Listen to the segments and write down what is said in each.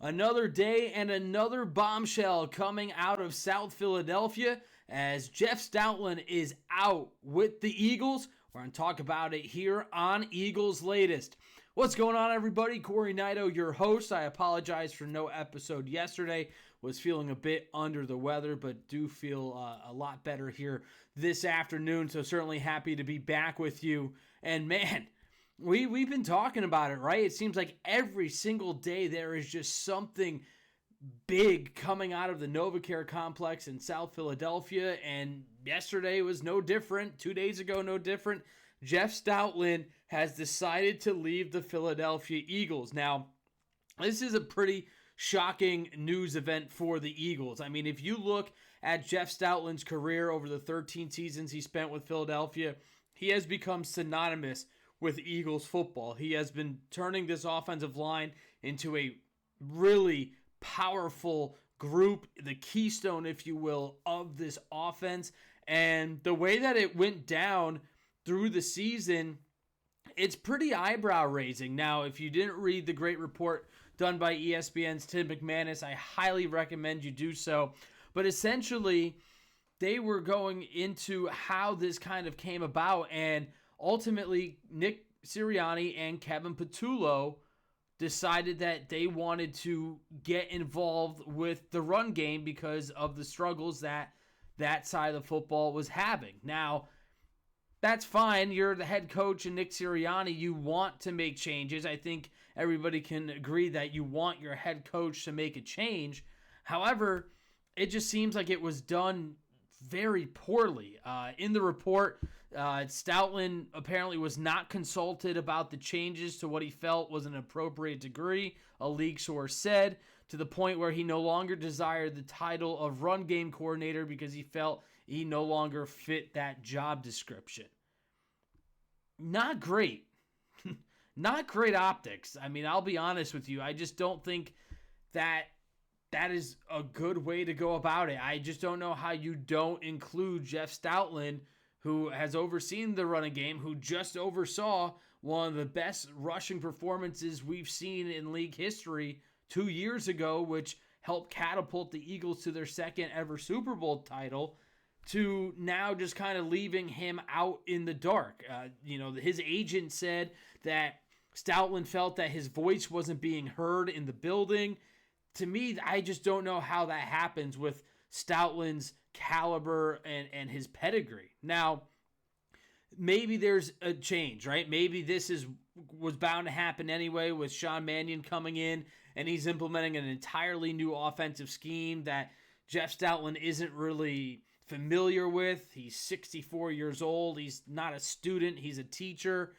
Another day and another bombshell coming out of South Philadelphia as Jeff Stoutland is out with the Eagles. We're going to talk about it here on Eagles Latest. What's going on, everybody? Cory Nidoh, your host. I apologize for no episode yesterday. Was feeling a bit under the weather, but do feel a lot better here this afternoon. So certainly happy to be back with you. And man, We've been talking about it, right? It seems like every single day there is just something big coming out of the NovaCare complex in South Philadelphia, and yesterday was no different. 2 days ago, no different. Jeff Stoutland has decided to leave the Philadelphia Eagles. Now, this is a pretty shocking news event for the Eagles. I mean, if you look at Jeff Stoutland's career over the 13 seasons he spent with Philadelphia, he has become synonymous with Eagles football. He has been turning this offensive line into a really powerful group, the keystone, if you will, of this offense. And the way that it went down through the season, it's pretty eyebrow-raising. Now, if you didn't read the great report done by ESPN's Tim McManus, I highly recommend you do so. But essentially, they were going into how this kind of came about, and ultimately, Nick Sirianni and Kevin Patullo decided that they wanted to get involved with the run game because of the struggles that side of the football was having. Now, that's fine. You're the head coach and Nick Sirianni. You want to make changes. I think everybody can agree that you want your head coach to make a change. However, it just seems like it was done very poorly. In the report, Stoutland apparently was not consulted about the changes to what he felt was an appropriate degree, a league source said, to the point where he no longer desired the title of run game coordinator because he felt he no longer fit that job description. Not great. Not great optics. I mean, I'll be honest with you. I just don't think that is a good way to go about it. I just don't know how you don't include Jeff Stoutland, who has overseen the running game, who just oversaw one of the best rushing performances we've seen in league history 2 years ago, which helped catapult the Eagles to their second ever Super Bowl title, to now just kind of leaving him out in the dark. His agent said that Stoutland felt that his voice wasn't being heard in the building. To me, I just don't know how that happens with Stoutland's caliber and his pedigree. Now, maybe there's a change, right? Maybe this was bound to happen anyway with Sean Mannion coming in, and he's implementing an entirely new offensive scheme that Jeff Stoutland isn't really familiar with. He's 64 years old. He's not a student. He's a teacher.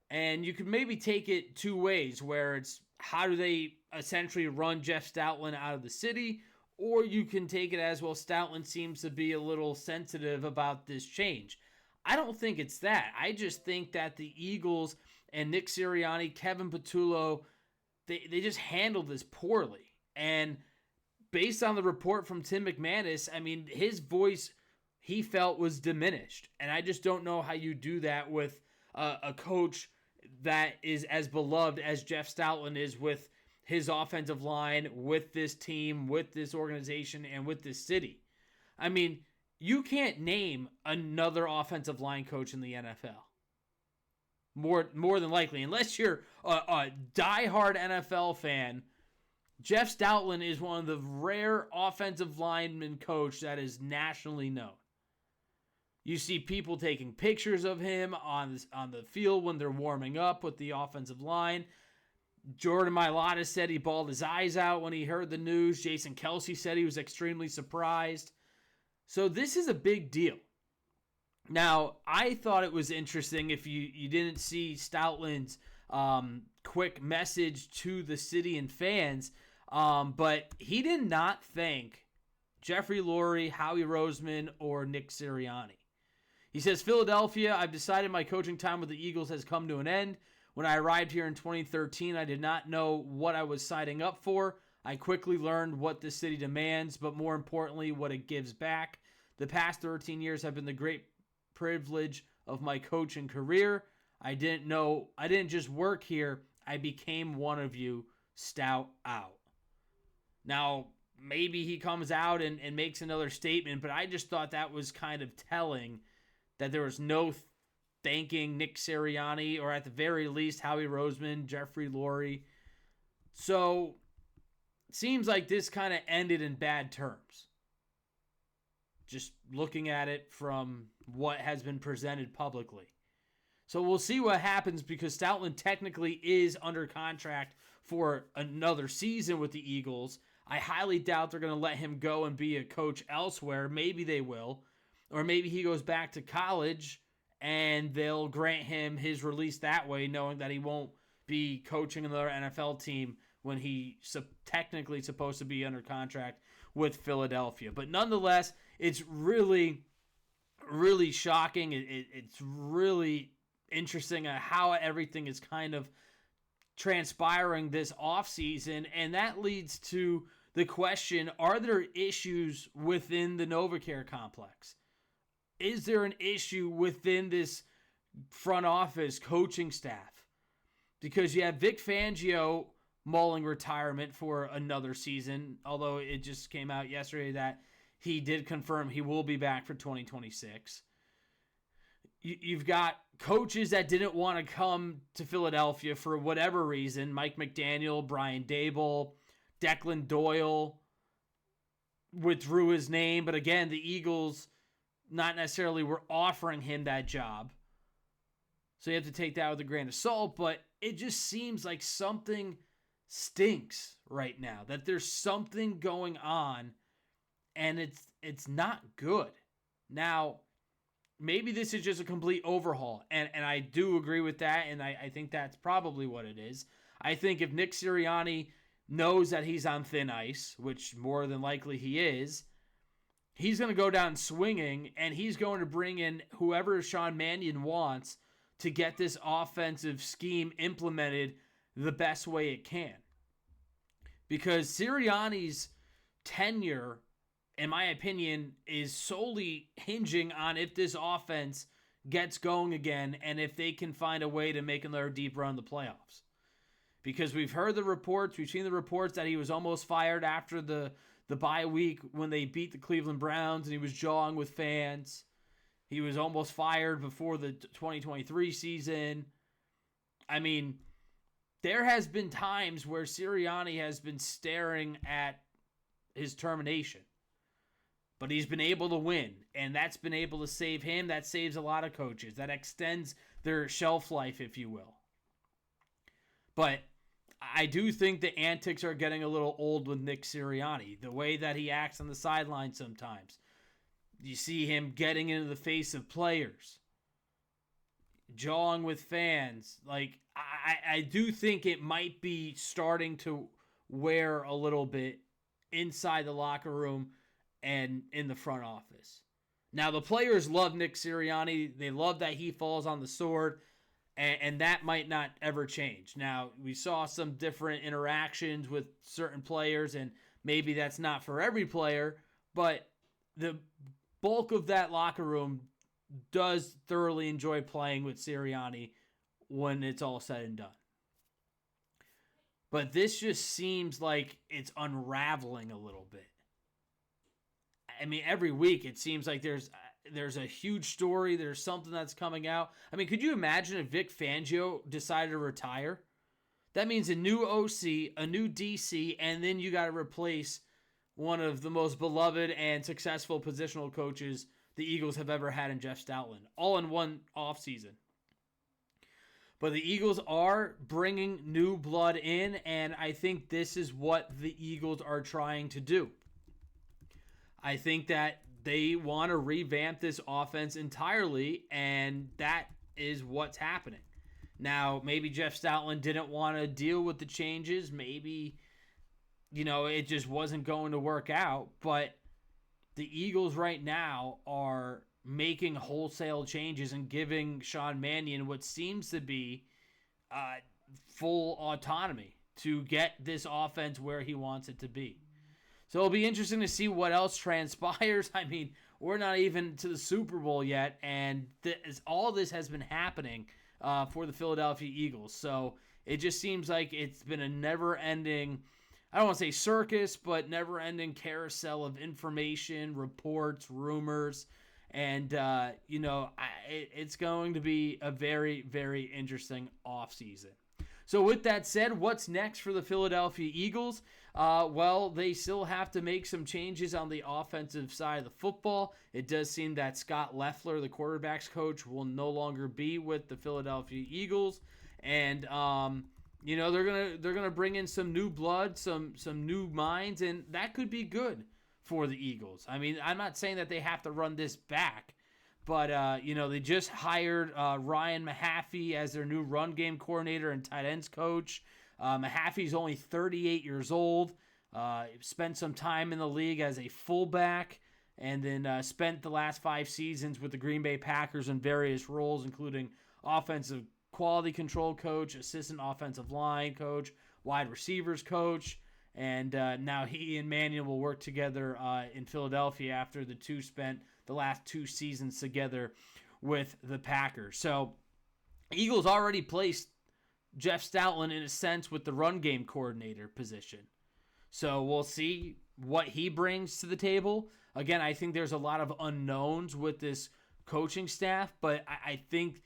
And you could maybe take it two ways, where it's how do they essentially run Jeff Stoutland out of the city, or you can take it as, well, Stoutland seems to be a little sensitive about this change. I don't think it's that. I just think that the Eagles and Nick Sirianni, Kevin Patullo, they just handled this poorly. And based on the report from Tim McManus, I mean, his voice, he felt, was diminished. And I just don't know how you do that with a coach that is as beloved as Jeff Stoutland is with his offensive line, with this team, with this organization, and with this city. I mean, you can't name another offensive line coach in the NFL. More than likely, unless you're a diehard NFL fan, Jeff Stoutland is one of the rare offensive lineman coach that is nationally known. You see people taking pictures of him on the field when they're warming up with the offensive line. Jordan Mailata said he bawled his eyes out when he heard the news. Jason Kelce said he was extremely surprised. So this is a big deal. Now, I thought it was interesting if you didn't see Stoutland's quick message to the city and fans, but he did not thank Jeffrey Lurie, Howie Roseman, or Nick Sirianni. He says, Philadelphia, I've decided my coaching time with the Eagles has come to an end. When I arrived here in 2013, I did not know what I was signing up for. I quickly learned what the city demands, but more importantly, what it gives back. The past 13 years have been the great privilege of my coaching career. I didn't just work here. I became one of you. Stout out. Now, maybe he comes out and makes another statement, but I just thought that was kind of telling that there was no thanking Nick Sirianni, or at the very least Howie Roseman, Jeffrey Lurie. So it seems like this kind of ended in bad terms. Just looking at it from what has been presented publicly. So we'll see what happens, because Stoutland technically is under contract for another season with the Eagles. I highly doubt they're going to let him go and be a coach elsewhere. Maybe they will. Or maybe he goes back to college and they'll grant him his release that way, knowing that he won't be coaching another NFL team when he's technically supposed to be under contract with Philadelphia. But nonetheless, it's really, really shocking. It's really interesting how everything is kind of transpiring this offseason, and that leads to the question, are there issues within the NovaCare complex? Is there an issue within this front office coaching staff? Because you have Vic Fangio mulling retirement for another season, although it just came out yesterday that he did confirm he will be back for 2026. You've got coaches that didn't want to come to Philadelphia for whatever reason. Mike McDaniel, Brian Daboll, Declan Doyle withdrew his name. But again, the Eagles not necessarily were offering him that job. So you have to take that with a grain of salt. But it just seems like something stinks right now. That there's something going on, and it's not good. Now, maybe this is just a complete overhaul, and I do agree with that, and I think that's probably what it is. I think if Nick Sirianni knows that he's on thin ice, which more than likely he is, he's going to go down swinging, and he's going to bring in whoever Sean Mannion wants to get this offensive scheme implemented the best way it can. Because Sirianni's tenure, in my opinion, is solely hinging on if this offense gets going again and if they can find a way to make another deep run in the playoffs. Because we've heard the reports, we've seen the reports that he was almost fired after the bye week when they beat the Cleveland Browns and he was jawing with fans. He was almost fired before the 2023 season. I mean, there has been times where Sirianni has been staring at his termination. But he's been able to win, and that's been able to save him. That saves a lot of coaches. That extends their shelf life, if you will. But I do think the antics are getting a little old with Nick Sirianni. The way that he acts on the sideline sometimes. You see him getting into the face of players. Jawing with fans. Like, I do think it might be starting to wear a little bit inside the locker room and in the front office. Now, the players love Nick Sirianni. They love that he falls on the sword, and that might not ever change. Now, we saw some different interactions with certain players, and maybe that's not for every player, but the bulk of that locker room does thoroughly enjoy playing with Sirianni when it's all said and done. But this just seems like it's unraveling a little bit. I mean, every week it seems like there's a huge story. There's something that's coming out. I mean, could you imagine if Vic Fangio decided to retire? That means a new OC, a new DC, and then you got to replace one of the most beloved and successful positional coaches the Eagles have ever had in Jeff Stoutland, all in one offseason. But the Eagles are bringing new blood in, and I think this is what the Eagles are trying to do. I think that they want to revamp this offense entirely, and that is what's happening. Now, maybe Jeff Stoutland didn't want to deal with the changes. Maybe, it just wasn't going to work out. But the Eagles right now are making wholesale changes and giving Sean Mannion what seems to be full autonomy to get this offense where he wants it to be. So it'll be interesting to see what else transpires. I mean, we're not even to the Super Bowl yet, and all this has been happening for the Philadelphia Eagles. So it just seems like it's been a never-ending I don't want to say circus, but never-ending carousel of information, reports, rumors, and it's going to be a very, very interesting offseason. So with that said, what's next for the Philadelphia Eagles? Well, they still have to make some changes on the offensive side of the football. It does seem that Scott Loeffler, the quarterback's coach, will no longer be with the Philadelphia Eagles, and they're gonna bring in some new blood, some new minds, and that could be good for the Eagles. I mean, I'm not saying that they have to run this back, but they just hired Ryan Mahaffey as their new run game coordinator and tight ends coach. Mahaffey's only 38 years old. Spent some time in the league as a fullback, and then spent the last 5 seasons with the Green Bay Packers in various roles, including offensive quality control coach, assistant offensive line coach, wide receivers coach, and now he and Mannion will work together in Philadelphia after the two spent the last 2 seasons together with the Packers. So Eagles already placed Jeff Stoutland in a sense with the run game coordinator position. So we'll see what he brings to the table. Again, I think there's a lot of unknowns with this coaching staff, but I think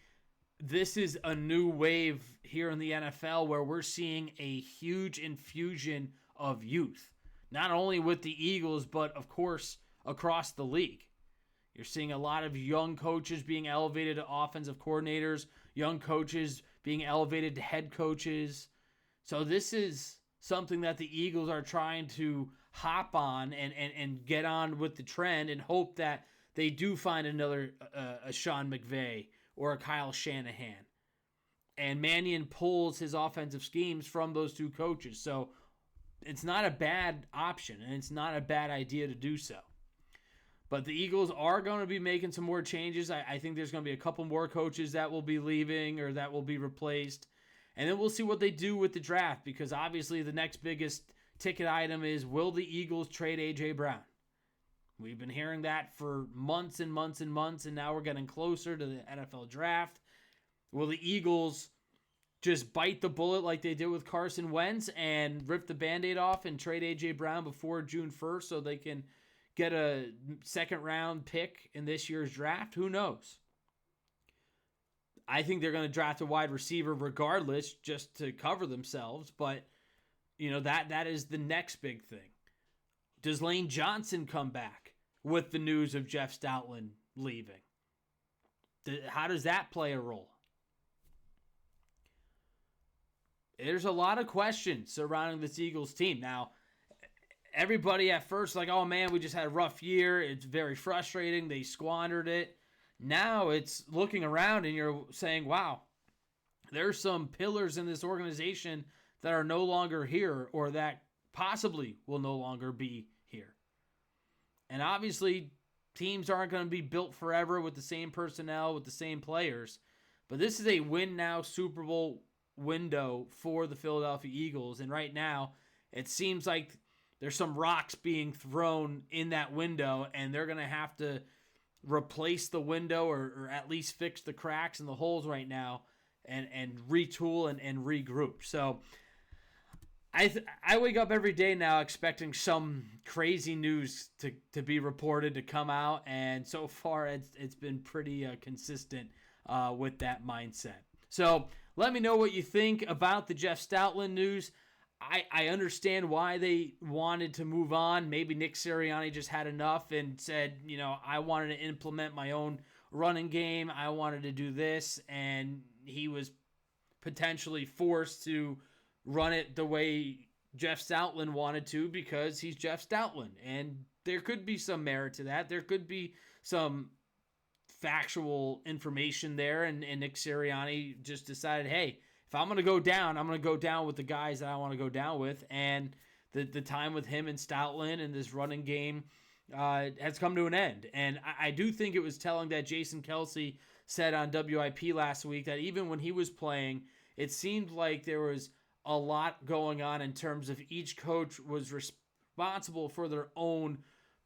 this is a new wave here in the NFL where we're seeing a huge infusion of youth, not only with the Eagles, but of course across the league. You're seeing a lot of young coaches being elevated to offensive coordinators, young coaches being elevated to head coaches. So this is something that the Eagles are trying to hop on and get on with the trend and hope that they do find another a Sean McVay or a Kyle Shanahan. And Mannion pulls his offensive schemes from those two coaches. So it's not a bad option, and it's not a bad idea to do so. But the Eagles are going to be making some more changes. I think there's going to be a couple more coaches that will be leaving or that will be replaced. And then we'll see what they do with the draft, because obviously the next biggest ticket item is, will the Eagles trade A.J. Brown? We've been hearing that for months and months and months, and now we're getting closer to the NFL draft. Will the Eagles just bite the bullet like they did with Carson Wentz and rip the Band-Aid off and trade A.J. Brown before June 1st so they can get a second-round pick in this year's draft? Who knows? I think they're going to draft a wide receiver regardless, just to cover themselves, but that is the next big thing. Does Lane Johnson come back with the news of Jeff Stoutland leaving? How does that play a role? There's a lot of questions surrounding this Eagles team. Now, everybody at first like, oh man, we just had a rough year. It's very frustrating. They squandered it. Now it's looking around and you're saying, wow, there's some pillars in this organization that are no longer here or that possibly will no longer be here. And obviously, teams aren't going to be built forever with the same personnel, with the same players. But this is a win-now Super Bowl window for the Philadelphia Eagles. And right now, it seems like there's some rocks being thrown in that window, and they're going to have to replace the window or at least fix the cracks and the holes right now and retool and regroup. So I wake up every day now expecting some crazy news to be reported, to come out, and so far it's been pretty consistent with that mindset. So let me know what you think about the Jeff Stoutland news. I understand why they wanted to move on. Maybe Nick Sirianni just had enough and said, I wanted to implement my own running game. I wanted to do this, and he was potentially forced to run it the way Jeff Stoutland wanted to because he's Jeff Stoutland. And there could be some merit to that. There could be some factual information there, and Nick Sirianni just decided, hey, if I'm going to go down, I'm going to go down with the guys that I want to go down with. And the time with him and Stoutland and this running game has come to an end. And I do think it was telling that Jason Kelsey said on WIP last week that even when he was playing, it seemed like there was a lot going on in terms of each coach was responsible for their own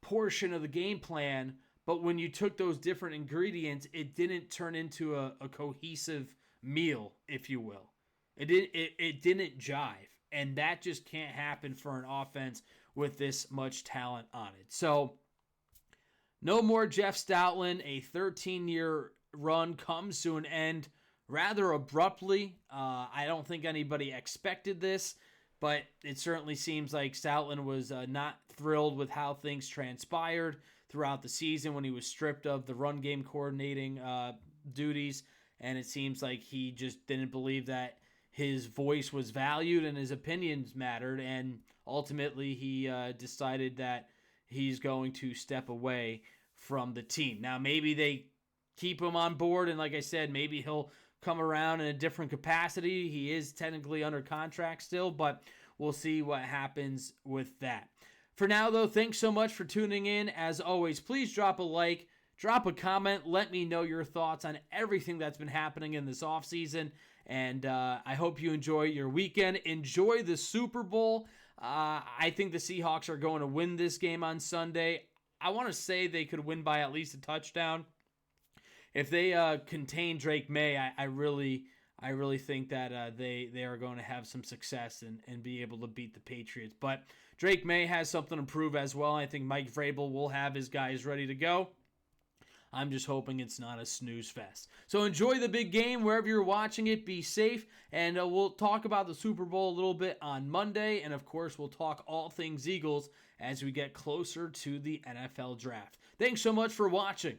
portion of the game plan. But when you took those different ingredients, it didn't turn into a cohesive meal, if you will. It didn't jive. and that just can't happen for an offense with this much talent on it. So no more Jeff Stoutland. A 13-year run comes to an end rather abruptly. I don't think anybody expected this, but it certainly seems like Stoutland was not thrilled with how things transpired throughout the season when he was stripped of the run game coordinating duties, and it seems like he just didn't believe that his voice was valued and his opinions mattered, and ultimately he decided that he's going to step away from the team. Now, maybe they keep him on board, and like I said, maybe he'll come around in a different capacity. He is technically under contract still, but we'll see what happens with that. For now, though, thanks so much for tuning in. As always, please drop a like, drop a comment, let me know your thoughts on everything that's been happening in this offseason, and I hope you enjoy your weekend. Enjoy the Super Bowl. I think the Seahawks are going to win this game on Sunday. I want to say they could win by at least a touchdown. If they contain Drake May, I really think that they are going to have some success and be able to beat the Patriots. But Drake May has something to prove as well. I think Mike Vrabel will have his guys ready to go. I'm just hoping it's not a snooze fest. So enjoy the big game wherever you're watching it. Be safe. And we'll talk about the Super Bowl a little bit on Monday. And, of course, we'll talk all things Eagles as we get closer to the NFL draft. Thanks so much for watching.